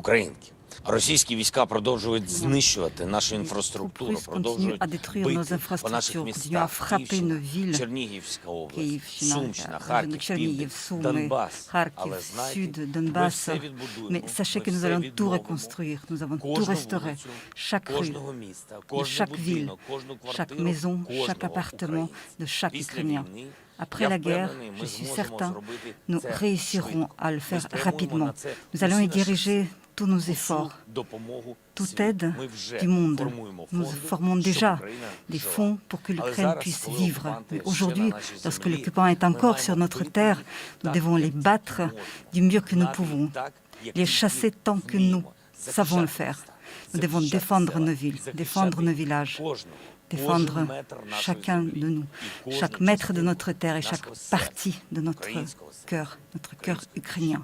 українки. Російські війська продовжують знищувати нашу інфраструктуру, продовжують бити по наших містах, Київщина, Чернігівська область, Сумщина, Харків, Південь, Донбас. Але знаєте, ми все відбудуємо, Mais sachez que ми nous все allons tout відновимо. reconstruire, nous avons tout Кожну restauré, вулицю, chaque rue, кожного міста, de кожен chaque ville, будинок, кожну chaque квартиру, maison, кожного chaque appartement de українця. chaque Після Ukrainien. війни, Après я la guerre, впевнений, ми je suis зможемо certain, зробити nous це réussirons швидко. à le Ми faire спрямуємо на rapidement. це Nous allons y усі наші diriger tous nos усю efforts, допомогу toute світу. aide Ми вже du monde. формуємо Nous фонди, formons щоб déjà Україна des жила. fonds pour que Але l'Ukraine зараз, puisse коли vivre. окупанти Mais ще aujourd'hui, на нашій lorsque землі, l'occupant est ми encore sur маємо notre бити terre, їх nous так, devons les як battre можемо. du mieux que nous Гнати pouvons, їх так, як les тільки chasser tant que nous вміємо. savons le Захищати faire. міста, Nous devons захищати défendre села, nos villes, захищати défendre nos villages, кожного, défendre кожен метр нашої chacun землі de nous, і кожну chaque mètre de частинку notre terre et chaque нашого серця, partie de notre українського серця, cœur ukrainien,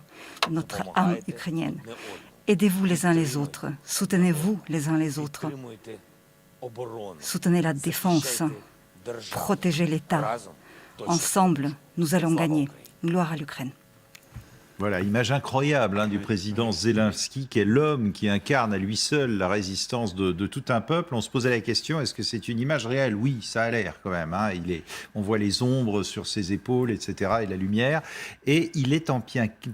de notre âme Допомагайте ukrainienne. одне одному. Aidez-vous les uns les autres, soutenez-vous les uns les autres, Підтримуйте оборону, soutenez la défense, захищайте державу. protégez l'État. Разом точно. Ensemble, nous allons Слава gagner. Україні. Gloire à l'Ukraine. Voilà, image incroyable du président Zelensky, qui est l'homme qui incarne à lui seul la résistance de tout un peuple. On se posait la question, est-ce que c'est une image réelle? Oui, ça a l'air quand même. On voit les ombres sur ses épaules, etc., et la lumière. Et il est en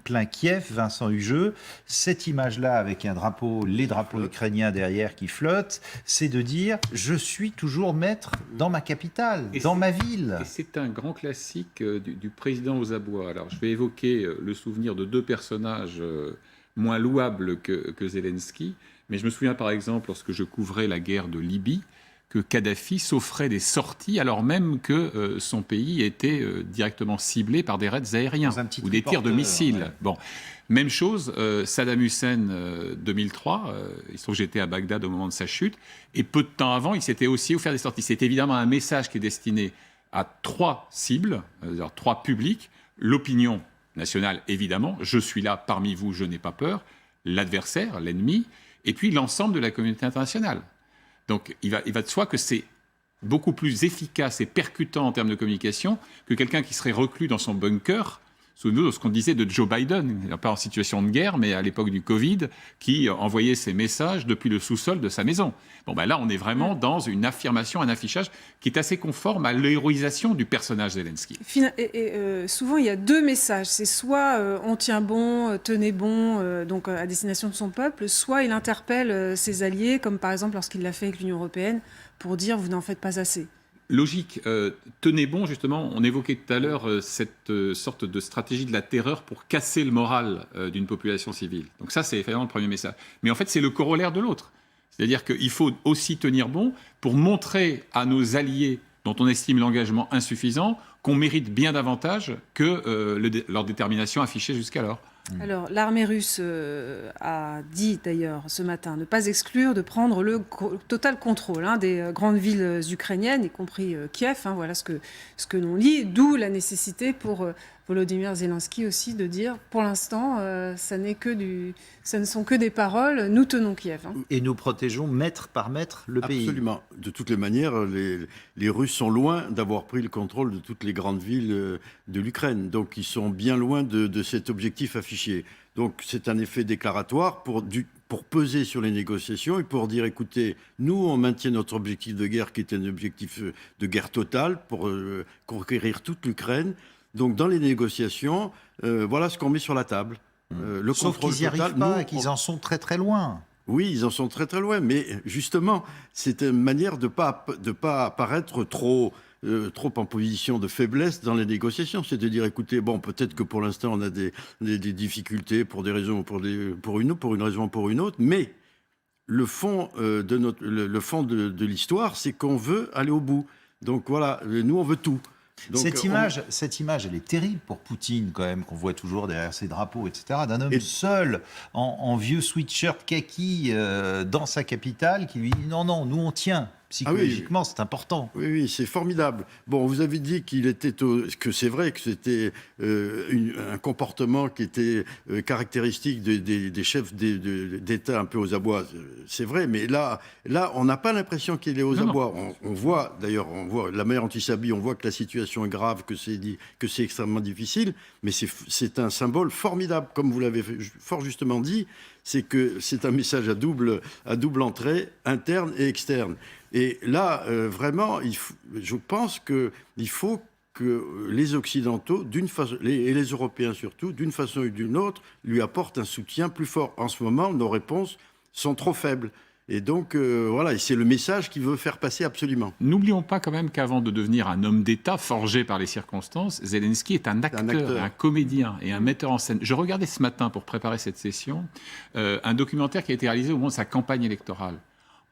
plein Kiev, Vincent Hugeux. Cette image-là, avec les drapeaux ukrainiens derrière qui flottent, c'est de dire, je suis toujours maître dans ma capitale, dans ma ville. Et c'est un grand classique du président aux abois. Alors, je vais évoquer le souvenir de deux personnages moins louables que Zelensky, mais je me souviens par exemple, lorsque je couvrais la guerre de Libye, que Kadhafi s'offrait des sorties alors même que son pays était directement ciblé par des raids aériens ou des tirs de missiles. Ouais. Bon. Même chose, Saddam Hussein 2003, il se trouve que j'étais à Bagdad au moment de sa chute, et peu de temps avant, il s'était aussi offert des sorties. C'est évidemment un message qui est destiné à trois cibles, c'est-à-dire trois publics, l'opinion nationale, évidemment, je suis là parmi vous, je n'ai pas peur, l'adversaire, l'ennemi, et puis l'ensemble de la communauté internationale. Donc il va de soi que c'est beaucoup plus efficace et percutant en termes de communication que quelqu'un qui serait reclus dans son bunker. Souvenez-vous de ce qu'on disait de Joe Biden, pas en situation de guerre, mais à l'époque du Covid, qui envoyait ses messages depuis le sous-sol de sa maison. Bon, ben là, on est vraiment dans une affirmation, un affichage qui est assez conforme à l'héroïsation du personnage Zelensky. Souvent, il y a deux messages. C'est soit on tient bon, tenez bon, donc à destination de son peuple, soit il interpelle ses alliés, comme par exemple lorsqu'il l'a fait avec l'Union européenne, pour dire vous n'en faites pas assez. Logique. Tenez bon, justement, on évoquait tout à l'heure cette sorte de stratégie de la terreur pour casser le moral d'une population civile. Donc ça, c'est effectivement le premier message. Mais en fait, c'est le corollaire de l'autre. C'est-à-dire qu'il faut aussi tenir bon pour montrer à nos alliés dont on estime l'engagement insuffisant qu'on mérite bien davantage que leur détermination affichée jusqu'alors. Alors, l'armée russe a dit d'ailleurs ce matin ne pas exclure de prendre le total contrôle des grandes villes ukrainiennes, y compris Kiev. Voilà ce que l'on lit, d'où la nécessité pour Volodymyr Zelensky aussi de dire pour l'instant, ça ne sont que des paroles, nous tenons Kiev. Et nous protégeons mètre par mètre le pays. Absolument. De toutes les manières, les Russes sont loin d'avoir pris le contrôle de toutes les grandes villes de l'Ukraine. Donc ils sont bien loin de cet objectif affiché. Donc c'est un effet déclaratoire pour peser sur les négociations et pour dire écoutez, nous on maintient notre objectif de guerre qui est un objectif de guerre totale pour conquérir toute l'Ukraine. Donc dans les négociations, voilà ce qu'on met sur la table. Sauf qu'ils n'y arrivent pas et qu'ils en sont très très loin. Oui, ils en sont très très loin, mais justement, c'est une manière de pas apparaître trop en position de faiblesse dans les négociations. C'est de dire, écoutez, bon, peut-être que pour l'instant on a des difficultés pour des raisons, pour une raison ou pour une autre, mais le fond de l'histoire, c'est qu'on veut aller au bout. Donc voilà, nous on veut tout. Donc, cette image, elle est terrible pour Poutine quand même, qu'on voit toujours derrière ses drapeaux, etc., d'un homme seul, en vieux sweatshirt kaki dans sa capitale, qui lui dit non, nous on tient. Psychologiquement, c'est important. Oui, c'est formidable. Bon, vous avez dit que c'est vrai que c'était un comportement qui était caractéristique des chefs d'État un peu aux abois. C'est vrai, mais là, on n'a pas l'impression qu'il est aux abois. On voit, d'ailleurs, la mer anti-Sabi, on voit que la situation est grave, que c'est extrêmement difficile, mais c'est un symbole formidable, comme vous l'avez fort justement dit. c'est que c'est un message à double entrée, interne et externe. Et là, vraiment, je pense qu'il faut que les Occidentaux, et les Européens surtout, d'une façon ou d'une autre, lui apportent un soutien plus fort. En ce moment, nos réponses sont trop faibles. Et donc, voilà, c'est le message qu'il veut faire passer absolument. N'oublions pas quand même qu'avant de devenir un homme d'État forgé par les circonstances, Zelensky est un acteur, un comédien et un metteur en scène. Je regardais ce matin, pour préparer cette session, un documentaire qui a été réalisé au moment de sa campagne électorale.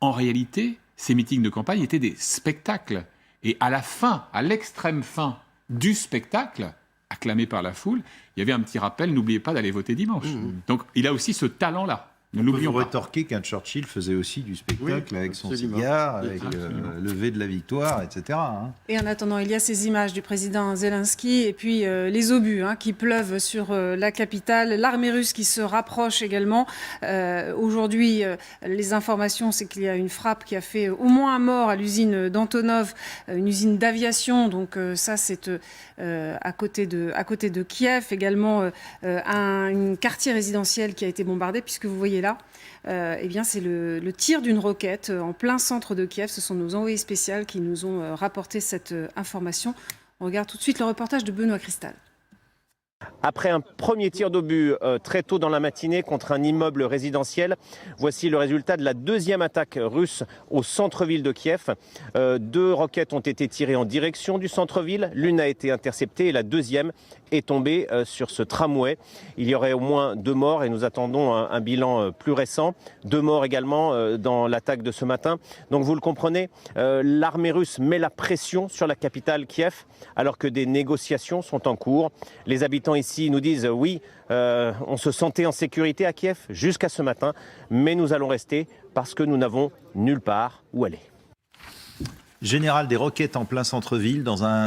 En réalité, ces meetings de campagne étaient des spectacles. Et à la fin, à l'extrême fin du spectacle, acclamé par la foule, il y avait un petit rappel, n'oubliez pas d'aller voter dimanche. Donc il a aussi ce talent-là. On peut vous rétorquer qu'un Churchill faisait aussi du spectacle avec son cigare, avec le lever de la victoire, etc. Et en attendant, il y a ces images du président Zelensky et puis les obus qui pleuvent sur la capitale, l'armée russe qui se rapproche également. Aujourd'hui, les informations, c'est qu'il y a une frappe qui a fait au moins un mort à l'usine d'Antonov, une usine d'aviation. Donc ça, c'est à côté de Kiev. Également, un quartier résidentiel qui a été bombardé, puisque vous voyez là, eh bien, c'est le tir d'une roquette en plein centre de Kiev. Ce sont nos envoyés spéciaux qui nous ont rapporté cette information. On regarde tout de suite le reportage de Benoît Cristal. Après un premier tir d'obus très tôt dans la matinée contre un immeuble résidentiel, voici le résultat de la deuxième attaque russe au centre-ville de Kiev. 2 roquettes ont été tirées en direction du centre-ville. L'une a été interceptée et la deuxième est tombée sur ce tramway. Il y aurait au moins 2 morts et nous attendons un bilan plus récent. 2 morts également dans l'attaque de ce matin. Donc vous le comprenez, l'armée russe met la pression sur la capitale Kiev alors que des négociations sont en cours. Les habitants ici nous disent oui, on se sentait en sécurité à Kiev jusqu'à ce matin, mais nous allons rester parce que nous n'avons nulle part où aller. Général des roquettes en plein centre-ville dans un